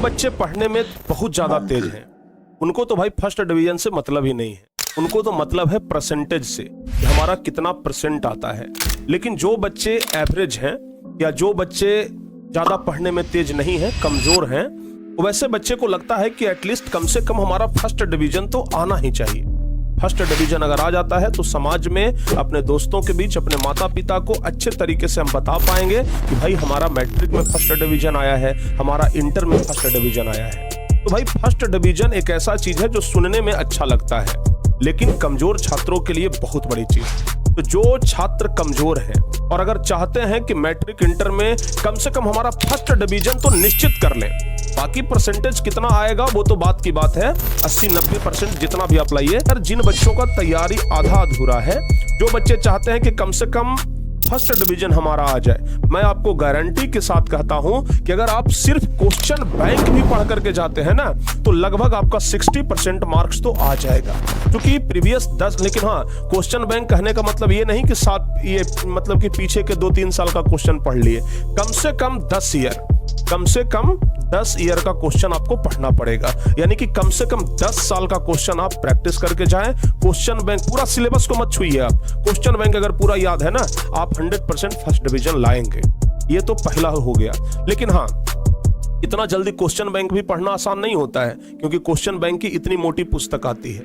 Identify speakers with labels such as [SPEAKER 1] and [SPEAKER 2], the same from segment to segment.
[SPEAKER 1] बच्चे पढ़ने में बहुत ज्यादा तेज हैं, उनको तो भाई फर्स्ट डिवीजन से मतलब ही नहीं है, उनको तो मतलब है परसेंटेज से कि हमारा कितना परसेंट आता है। लेकिन जो बच्चे एवरेज हैं या जो बच्चे ज्यादा पढ़ने में तेज नहीं हैं, कमजोर हैं, वैसे बच्चे को लगता है कि एटलीस्ट कम से कम हमारा फर्स्ट डिवीजन तो आना ही चाहिए। फर्स्ट डिवीजन अगर आ जाता है तो समाज में, अपने दोस्तों के बीच, अपने माता पिता को अच्छे तरीके से हम बता पाएंगे कि भाई हमारा मैट्रिक में फर्स्ट डिवीजन आया है, हमारा इंटर में फर्स्ट डिवीजन आया है। तो भाई फर्स्ट डिवीजन एक ऐसा चीज है जो सुनने में अच्छा लगता है, लेकिन कमजोर छात्रों के लिए बहुत बड़ी चीज है। तो जो छात्र कमजोर हैं और अगर चाहते हैं कि मैट्रिक इंटर में कम से कम हमारा फर्स्ट डिवीजन तो निश्चित कर लें, बाकी परसेंटेज कितना आएगा वो तो बात की बात है, 80-90% जितना भी आप लाइए। जिन बच्चों का तैयारी आधा अधूरा है, जो बच्चे चाहते हैं कि कम से कम फर्स्ट डिवीजन हमारा आ जाए, मैं आपको गारंटी के साथ कहता हूं कि अगर आप सिर्फ क्वेश्चन बैंक भी पढ़ करके जाते हैं ना, तो लगभग आपका 60% मार्क्स तो आ जाएगा। क्योंकि प्रीवियस 10, लेकिन हाँ, क्वेश्चन बैंक कहने का मतलब ये नहीं कि ये मतलब कि पीछे के 2-3 साल का क्वेश्चन पढ़ लिए, कम से कम 10 ईयर का क्वेश्चन आपको पढ़ना पड़ेगा। यानी कि कम से कम 10 साल का क्वेश्चन आप प्रैक्टिस करके जाएं। क्वेश्चन बैंक पूरा सिलेबस को मत छुइए आप, क्वेश्चन बैंक अगर पूरा याद है ना, आप 100% फर्स्ट डिवीजन लाएंगे। ये तो पहला हो गया। लेकिन हाँ, इतना जल्दी क्वेश्चन बैंक भी पढ़ना आसान नहीं होता है, क्योंकि क्वेश्चन बैंक की इतनी मोटी पुस्तक आती है,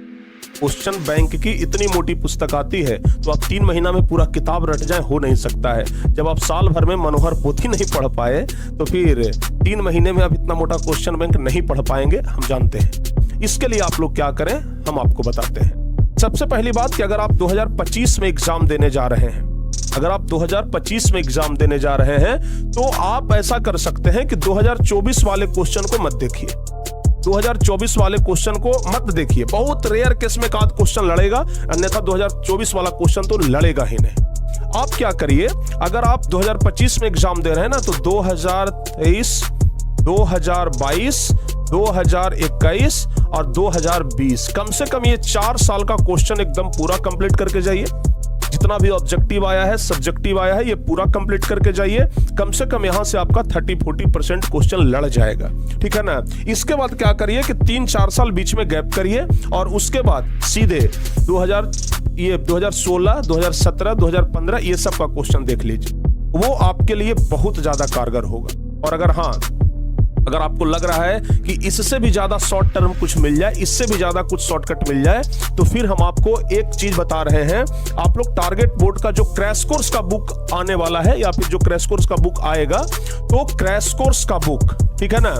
[SPEAKER 1] क्वेश्चन बैंक की इतनी मोटी पुस्तक आती है, तो आप 3 महीना में पूरा किताब रट जाए, हो नहीं सकता है। जब आप साल भर में मनोहर पोथी नहीं पढ़ पाए, तो फिर 3 महीने में आप इतना मोटा क्वेश्चन बैंक नहीं पढ़ पाएंगे, हम जानते हैं। इसके लिए आप लोग क्या करें, हम आपको बताते हैं। सबसे पहली बात कि अगर आप 2025 में एग्जाम देने जा रहे हैं, अगर आप 2025 में एग्जाम देने जा रहे हैं, तो आप ऐसा कर सकते हैं कि 2024 वाले क्वेश्चन को मत देखिए। 2024 वाले क्वेश्चन को मत देखिए, बहुत रेयर केस में आध क्वेश्चन लड़ेगा, अन्यथा 2024 वाला क्वेश्चन तो लड़ेगा ही नहीं। आप क्या करिए, अगर आप 2025 में एग्जाम दे रहे हैं ना, तो 2023, 2022, 2021 और 2020, कम से कम ये 4 साल का क्वेश्चन एकदम पूरा कंप्लीट करके जाइए। जितना भी ऑब्जेक्टिव आया है, सब्जेक्टिव आया है, ये पूरा कंप्लीट करके जाइए। कम से कम यहां से आपका 30-40% क्वेश्चन लड़ जाएगा, ठीक है ना। इसके बाद क्या करिए कि 3-4 साल बीच में गैप करिए, और उसके बाद सीधे 2016, 2017, 2015 ये सब का क्वेश्चन देख लीजिए, वो आपके लिए बहुत ज्यादा कारगर होगा। और अगर आपको लग रहा है कि इससे भी ज्यादा शॉर्ट टर्म कुछ मिल जाए, इससे भी ज्यादा कुछ शॉर्टकट मिल जाए, तो फिर हम आपको एक चीज बता रहे हैं। आप लोग टारगेट बोर्ड का जो क्रैश कोर्स का बुक आने वाला है, या फिर जो क्रैश कोर्स का बुक आएगा, तो क्रैश कोर्स का बुक, ठीक है ना,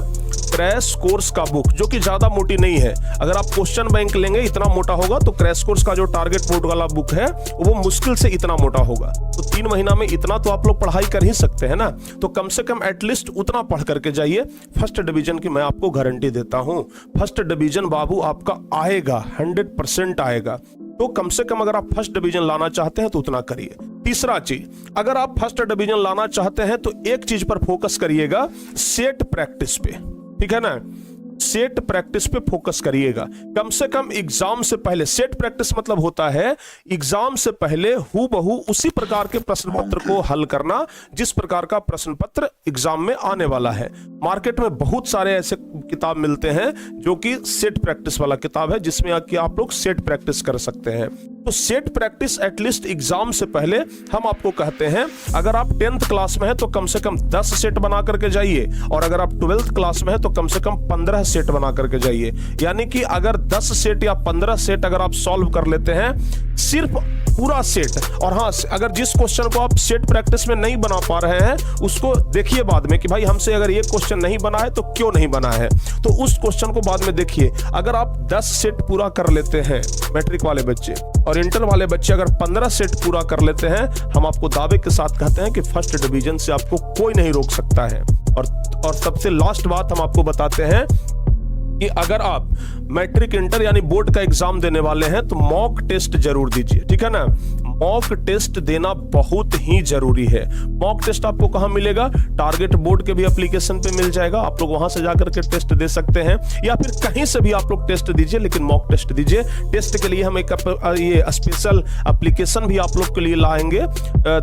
[SPEAKER 1] क्रैश कोर्स का बुक जो कि ज्यादा मोटी नहीं है। अगर आप क्वेश्चन बैंक लेंगे इतना मोटा होगा, तो क्रैश कोर्स का जो टारगेट बोर्ड वाला बुक है वो मुश्किल से इतना मोटा होगा। तो 3 महीना में इतना तो आप लोग पढ़ाई कर ही सकते हैं ना। तो कम से कम एटलीस्ट उतना पढ़ करके जाइए। फर्स्ट डिवीजन की मैं आपको गारंटी देता हूं, फर्स्ट डिवीजन बाबू आपका आएगा, 100% आएगा। तो कम से कम अगर आप फर्स्ट डिवीजन लाना चाहते हैं तो उतना करिए। तीसरा चीज, अगर आप फर्स्ट डिवीजन लाना चाहते हैं तो एक चीज पर फोकस करिएगा, सेट प्रैक्टिस पे, ठीक है ना। सेट प्रैक्टिस पे फोकस करिएगा। कम से कम एग्जाम से पहले, सेट प्रैक्टिस मतलब होता है एग्जाम से पहले हूबहू उसी प्रकार के प्रश्न पत्र को हल करना जिस प्रकार का प्रश्न पत्र एग्जाम में आने वाला है। मार्केट में बहुत सारे ऐसे किताब मिलते हैं जो कि सेट प्रैक्टिस वाला किताब है, जिसमें कि आप लोग सेट प्रैक्टिस कर सकते हैं। तो सेट प्रैक्टिस एटलीस्ट एग्जाम से पहले हम आपको कहते हैं, अगर आप 10th क्लास में हैं तो कम से कम 10 सेट बना करके जाइए, और अगर आप 12th क्लास में हैं तो कम से कम 15 सेट बना करके जाइए। यानी कि अगर 10 सेट या 15 सेट अगर आप सॉल्व कर लेते हैं, सिर्फ पूरा सेट, और हाँ, अगर जिस क्वेश्चन को आप सेट प्रैक्टिस में नहीं बना पा रहे हैं उसको देखिए बाद में कि भाई हमसे अगर ये क्वेश्चन नहीं बना है तो क्यों नहीं बना है, तो उस क्वेश्चन को बाद में देखिए। अगर आप 10 सेट पूरा कर लेते हैं मैट्रिक वाले बच्चे, और इंटर वाले बच्चे अगर 15 सेट पूरा कर लेते हैं, हम आपको दावे के साथ कहते हैं कि फर्स्ट डिवीजन से आपको कोई नहीं रोक सकता है। और सबसे लास्ट बात हम आपको बताते हैं कि अगर आप मैट्रिक इंटर यानी बोर्ड का एग्जाम देने वाले हैं तो मॉक टेस्ट जरूर दीजिए, ठीक है ना। मॉक टेस्ट देना बहुत ही जरूरी है। मॉक टेस्ट आपको कहां मिलेगा? टारगेट बोर्ड के भी एप्लीकेशन पे मिल जाएगा, आप लोग वहां से जाकर के टेस्ट दे सकते हैं, या फिर कहीं से भी आप लोग टेस्ट दीजिए, लेकिन मॉक टेस्ट दीजिए। टेस्ट के लिए हम एक ये स्पेशल एप्लीकेशन भी आप लोग के लिए लाएंगे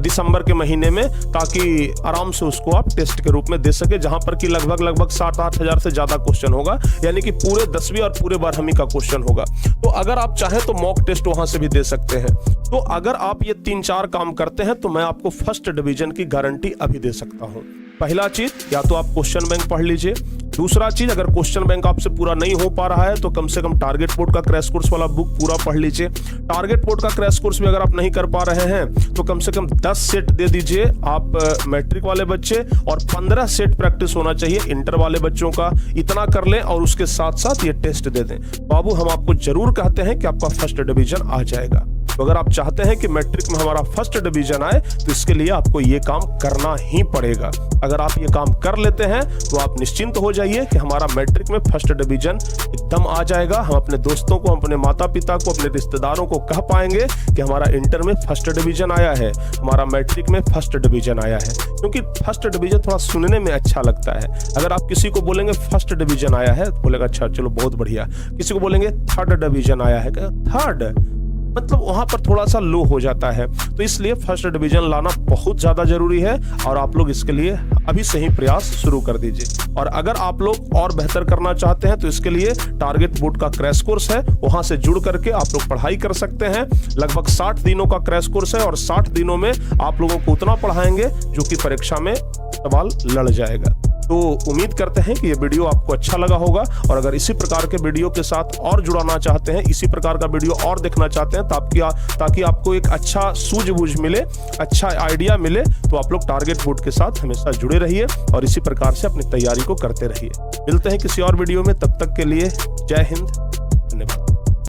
[SPEAKER 1] दिसंबर के महीने में, ताकि आराम से उसको आप टेस्ट के रूप में दे सके, जहां पर कि लगभग 7-8 हजार से ज्यादा क्वेश्चन होगा, यानी कि पूरे 10वीं और पूरे 12वीं का क्वेश्चन होगा। तो अगर आप चाहें तो मॉक टेस्ट वहां से भी दे सकते हैं। तो अगर आप ये 3-4 काम करते हैं तो मैं आपको फर्स्ट डिवीजन की गारंटी अभी दे सकता हूं। पहला चीज, या तो आप क्वेश्चन बैंक पढ़ लीजिए। दूसरा चीज, अगर क्वेश्चन बैंक आपसे पूरा नहीं हो पा रहा है तो कम से कम टारगेट बोर्ड का क्रैश कोर्स वाला बुक पूरा पढ़ लीजिए। टारगेट बोर्ड का क्रैश कोर्स भी अगर आप नहीं कर पा रहे हैं तो कम से कम 10 सेट दे दीजिए आप मैट्रिक वाले बच्चे, और 15 सेट प्रैक्टिस होना चाहिए इंटर वाले बच्चों का। इतना कर लें और उसके साथ साथ ये टेस्ट दे दें। बाबू, हम आपको जरूर कहते हैं कि आपका फर्स्ट डिवीजन आ जाएगा। तो अगर आप चाहते हैं कि मैट्रिक में हमारा फर्स्ट डिवीजन आए तो इसके लिए आपको ये काम करना ही पड़ेगा। अगर आप ये काम कर लेते हैं तो आप निश्चिंत हो जाइए कि हमारा मैट्रिक में फर्स्ट डिवीजन एकदम आ जाएगा। हम अपने दोस्तों को, अपने माता पिता को, अपने रिश्तेदारों को कह पाएंगे कि हमारा इंटर में फर्स्ट डिवीजन आया है, हमारा मैट्रिक में फर्स्ट डिवीजन आया है। क्योंकि फर्स्ट डिवीजन थोड़ा सुनने में अच्छा लगता है। अगर आप किसी को बोलेंगे फर्स्ट डिवीजन आया है तो बोलेगा अच्छा चलो बहुत बढ़िया। किसी को बोलेंगे थर्ड डिवीजन आया है, थर्ड मतलब वहां पर थोड़ा सा लो हो जाता है। तो इसलिए फर्स्ट डिवीजन लाना बहुत ज्यादा जरूरी है, और आप लोग इसके लिए अभी से ही प्रयास शुरू कर दीजिए। और अगर आप लोग और बेहतर करना चाहते हैं तो इसके लिए टारगेट बोर्ड का क्रैश कोर्स है, वहां से जुड़ करके आप लोग पढ़ाई कर सकते हैं। लगभग 60 दिनों का क्रैश कोर्स है, और 60 दिनों में आप लोगों को उतना पढ़ाएंगे जो कि परीक्षा में सवाल लड़ जाएगा। तो उम्मीद करते हैं कि ये वीडियो आपको अच्छा लगा होगा, और अगर इसी प्रकार के वीडियो के साथ और जुड़ाना चाहते हैं, इसी प्रकार का वीडियो और देखना चाहते हैं ताकि आपको एक अच्छा सूझबूझ मिले, अच्छा आइडिया मिले, तो आप लोग टारगेट बोर्ड के साथ हमेशा जुड़े रहिए और इसी प्रकार से अपनी तैयारी को करते रहिए। मिलते हैं किसी और वीडियो में, तब तक के लिए जय हिंद।